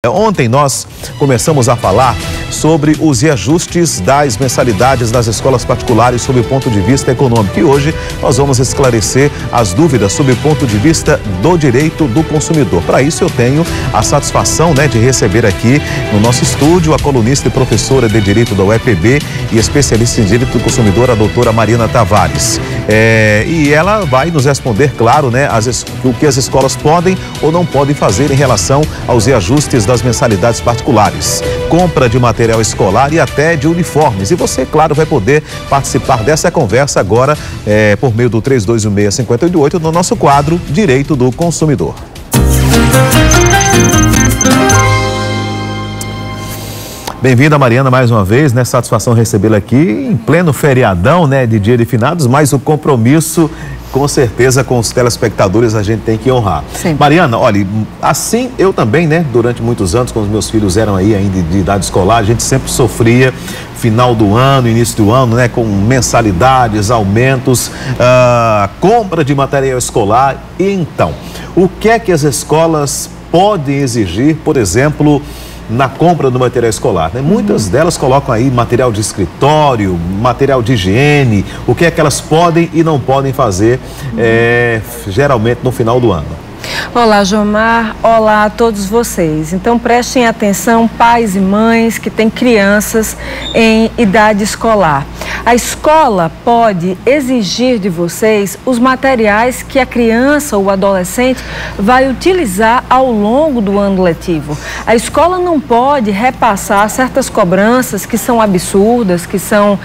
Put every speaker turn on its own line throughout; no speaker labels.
Ontem nós começamos a falar sobre os reajustes das mensalidades das escolas particulares sob o ponto de vista econômico. E hoje nós vamos esclarecer as dúvidas sob o ponto de vista do direito do consumidor. Para isso eu tenho a satisfação de receber aqui no nosso estúdio a colunista e professora de Direito da UEPB e especialista em Direito do Consumidor, a doutora Marina Tavares. E ela vai nos responder, claro, o que as escolas podem ou não podem fazer em relação aos reajustes das mensalidades particulares, compra de material escolar e até de uniformes. E você, claro, vai poder participar dessa conversa agora por meio do 3216-5088 no nosso quadro Direito do Consumidor. Bem-vinda, Mariana, mais uma vez, satisfação recebê-la aqui em pleno feriadão, de Dia de Finados, mas o compromisso, com certeza, com os telespectadores a gente tem que honrar.
Sim.
Mariana, olha, assim eu também, durante muitos anos, quando os meus filhos eram aí ainda de idade escolar, a gente sempre sofria final do ano, início do ano, com mensalidades, aumentos, compra de material escolar. E então, o que é que as escolas podem exigir, por exemplo, na compra do material escolar? Muitas delas colocam aí material de escritório, material de higiene, o que é que elas podem e não podem fazer, geralmente no final do ano.
Olá, Jomar. Olá a todos vocês. Então, prestem atenção, pais e mães que têm crianças em idade escolar. A escola pode exigir de vocês os materiais que a criança ou o adolescente vai utilizar ao longo do ano letivo. A escola não pode repassar certas cobranças que são absurdas, que são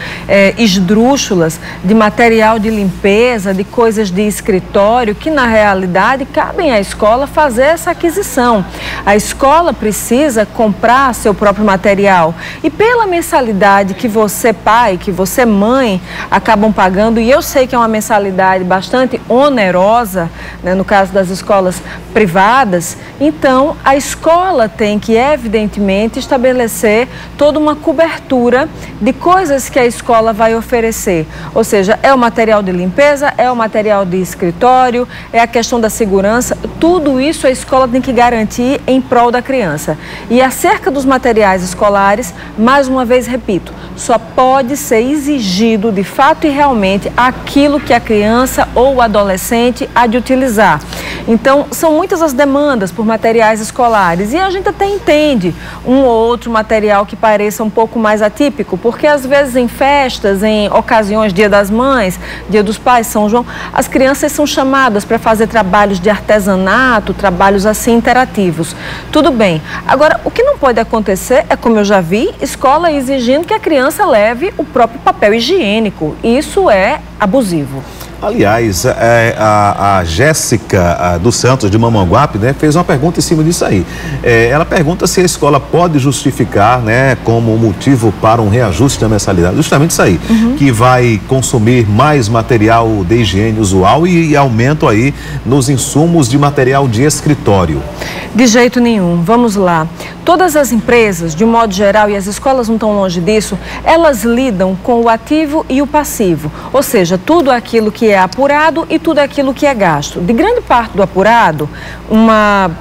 esdrúxulas, de material de limpeza, de coisas de escritório, que na realidade cabem à escola fazer essa aquisição. A escola precisa comprar seu próprio material e pela mensalidade que você, pai, que você, mãe, acabam pagando, e eu sei que é uma mensalidade bastante onerosa, no caso das escolas privadas, então a escola tem que, evidentemente, estabelecer toda uma cobertura de coisas que a escola vai oferecer. Ou seja, é o material de limpeza, é o material de escritório, é a questão da segurança, tudo isso a escola tem que garantir em prol da criança. E acerca dos materiais escolares, mais uma vez repito, só pode ser exigido de fato e realmente aquilo que a criança ou o adolescente há de utilizar. Então, são muitas as demandas por materiais escolares e a gente até entende um ou outro material que pareça um pouco mais atípico, porque às vezes em festas, em ocasiões, Dia das Mães, Dia dos Pais, São João, as crianças são chamadas para fazer trabalhos de artesanato, trabalhos assim interativos. Tudo bem. Agora, o que não pode acontecer é, como eu já vi, escola exigindo que a criança leve o próprio papel higiênico. Isso é abusivo.
Aliás, a Jéssica dos Santos, de Mamanguape, fez uma pergunta em cima disso aí. Ela pergunta se a escola pode justificar, como motivo para um reajuste da mensalidade. Justamente isso aí, que vai consumir mais material de higiene usual e aumento aí nos insumos de material de escritório.
De jeito nenhum. Vamos lá. Todas as empresas, de um modo geral, e as escolas não estão longe disso, elas lidam com o ativo e o passivo. Ou seja, tudo aquilo que é apurado e tudo aquilo que é gasto. De grande parte do apurado, uma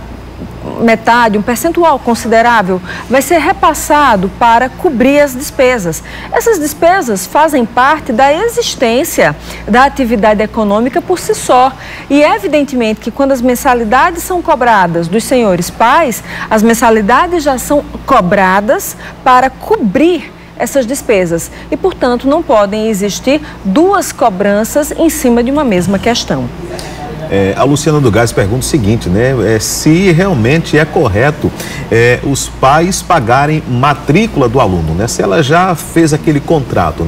metade, um percentual considerável, vai ser repassado para cobrir as despesas. Essas despesas fazem parte da existência da atividade econômica por si só. E evidentemente que quando as mensalidades são cobradas dos senhores pais, as mensalidades já são cobradas para cobrir essas despesas e, portanto, não podem existir duas cobranças em cima de uma mesma questão.
A Luciana do Gás pergunta o seguinte, se realmente é correto os pais pagarem matrícula do aluno, se ela já fez aquele contrato,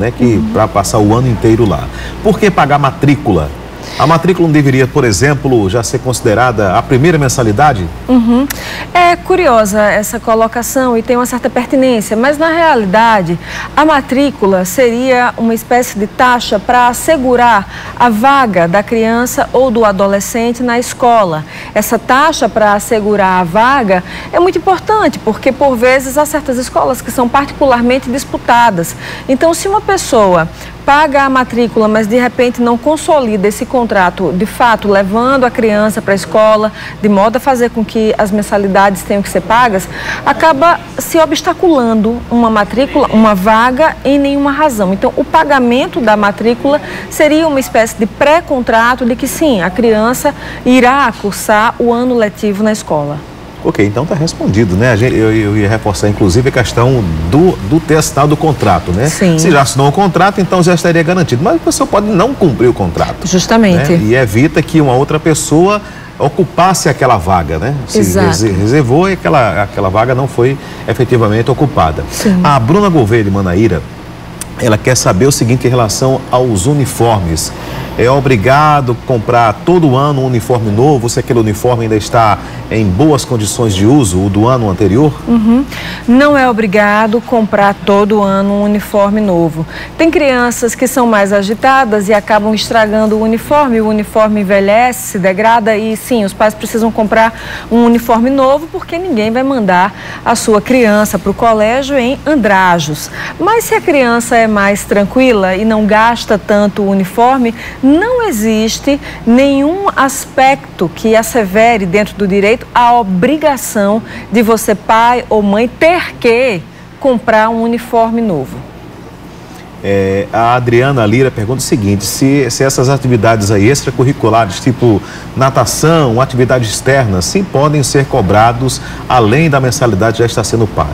para passar o ano inteiro lá. Por que pagar matrícula? A matrícula não deveria, por exemplo, já ser considerada a primeira mensalidade? É curiosa essa colocação e tem uma certa pertinência, mas na realidade a matrícula seria uma espécie de taxa para assegurar a vaga da criança ou do adolescente na escola. Essa taxa para assegurar a vaga é muito importante, porque por vezes há certas escolas que são particularmente disputadas. Então, se uma pessoa
paga a matrícula, mas de repente não consolida esse contrato, de fato, levando a criança para a escola, de modo a fazer com que as mensalidades tenham que ser pagas, acaba se obstaculando uma matrícula, uma vaga, em nenhuma razão. Então, o pagamento da matrícula seria uma espécie de pré-contrato de que sim, a criança irá cursar o ano letivo na escola.
Ok, então está respondido, né? Eu ia reforçar, inclusive, a questão do ter assinado do contrato, né?
Sim.
Se já assinou o contrato, então já estaria garantido. Mas a pessoa pode não cumprir o contrato.
Justamente.
Né? E evita que uma outra pessoa ocupasse aquela vaga, né? Se reservou e aquela vaga não foi efetivamente ocupada.
Sim.
A Bruna Gouveia de Manaíra, ela quer saber o seguinte em relação aos uniformes. É obrigado comprar todo ano um uniforme novo, se aquele uniforme ainda está em boas condições de uso, o do ano anterior?
Não é obrigado comprar todo ano um uniforme novo. Tem crianças que são mais agitadas e acabam estragando o uniforme envelhece, se degrada e sim, os pais precisam comprar um uniforme novo porque ninguém vai mandar a sua criança para o colégio em andrajos. Mas se a criança é mais tranquila e não gasta tanto o uniforme, não existe nenhum aspecto que assevere dentro do direito a obrigação de você, pai ou mãe, ter que comprar um uniforme novo.
A Adriana Lira pergunta o seguinte, se essas atividades aí extracurriculares, tipo natação, atividades externas, sim, podem ser cobrados além da mensalidade já está sendo paga?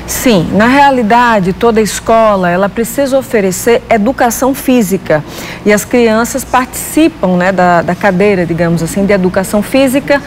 Sim, na realidade, toda escola, ela precisa oferecer educação física e as crianças participam, né, da cadeira, digamos assim, de educação física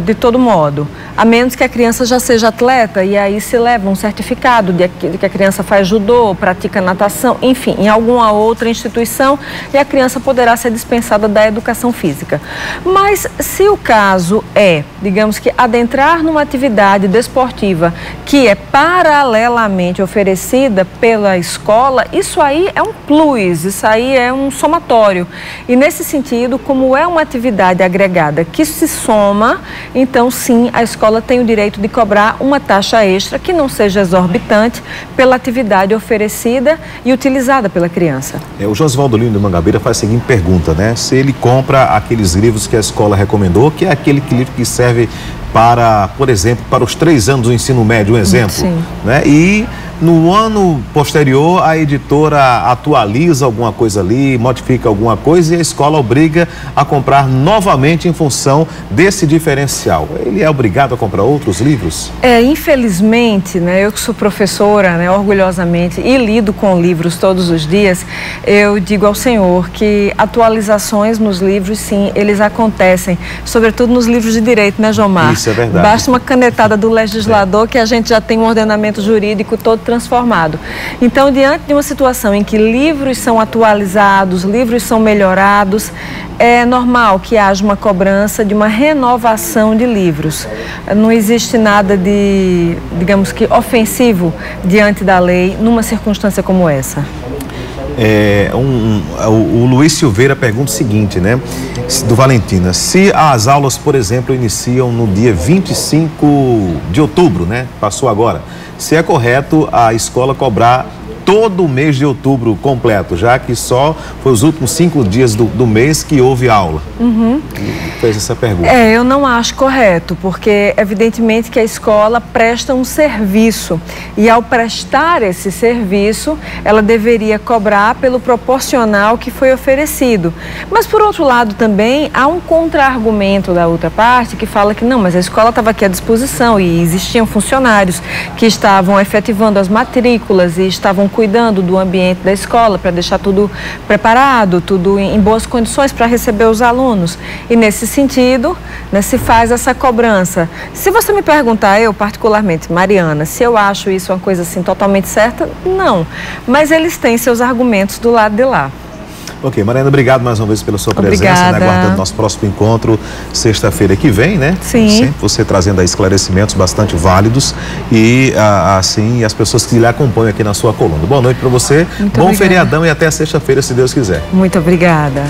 de todo modo, a menos que a criança já seja atleta e aí se leva um certificado de que a criança faz judô, pratica natação, enfim, em alguma outra instituição e a criança poderá ser dispensada da educação física. Mas se o caso é, digamos que adentrar numa atividade desportiva que é paralelamente oferecida pela escola, isso aí é um plus, isso aí é um somatório. E nesse sentido, como é uma atividade agregada que se soma, então sim, a escola tem o direito de cobrar uma taxa extra que não seja exorbitante pela atividade oferecida e utilizada pela criança.
O Josvaldo Lino de Mangabeira faz a seguinte pergunta, né? Se ele compra aqueles livros que a escola recomendou, que é aquele livro que serve para, por exemplo, para os 3 anos do ensino médio, um exemplo,
sim,
né? E no ano posterior a editora atualiza alguma coisa ali, modifica alguma coisa e a escola obriga a comprar novamente em função desse diferencial. Ele é obrigado a comprar outros livros?
Infelizmente, né, eu que sou professora, né, orgulhosamente, e lido com livros todos os dias, eu digo ao senhor que atualizações nos livros, sim, eles acontecem, sobretudo nos livros de direito, né, Jomar?
Isso é verdade.
Basta uma canetada do legislador que a gente já tem um ordenamento jurídico todo transformado. Então, diante de uma situação em que livros são atualizados, livros são melhorados, é normal que haja uma cobrança de uma renovação de livros. Não existe nada de, digamos que, ofensivo diante da lei numa circunstância como essa.
O Luiz Silveira pergunta o seguinte, né, do Valentina, se as aulas, por exemplo, iniciam no dia 25 de outubro, né, passou agora, se é correto a escola cobrar todo o mês de outubro completo, já que só foi os últimos 5 dias do mês que houve aula. Fez essa pergunta.
Eu não acho correto, porque evidentemente que a escola presta um serviço e ao prestar esse serviço, ela deveria cobrar pelo proporcional que foi oferecido. Mas por outro lado também há um contra-argumento da outra parte que fala que não, mas a escola estava aqui à disposição e existiam funcionários que estavam efetivando as matrículas e estavam cuidando do ambiente da escola para deixar tudo preparado, tudo em boas condições para receber os alunos. E nesse sentido, né, se faz essa cobrança. Se você me perguntar, eu particularmente, Mariana, se eu acho isso uma coisa assim totalmente certa, não. Mas eles têm seus argumentos do lado de lá.
Ok, Mariana, obrigado mais uma vez pela sua presença, né, aguardando nosso próximo encontro sexta-feira que vem, né?
Sim.
Sempre você trazendo aí esclarecimentos bastante válidos e assim as pessoas que lhe acompanham aqui na sua coluna. Boa noite para você, bom feriadão e até sexta-feira, se Deus quiser.
Muito obrigada.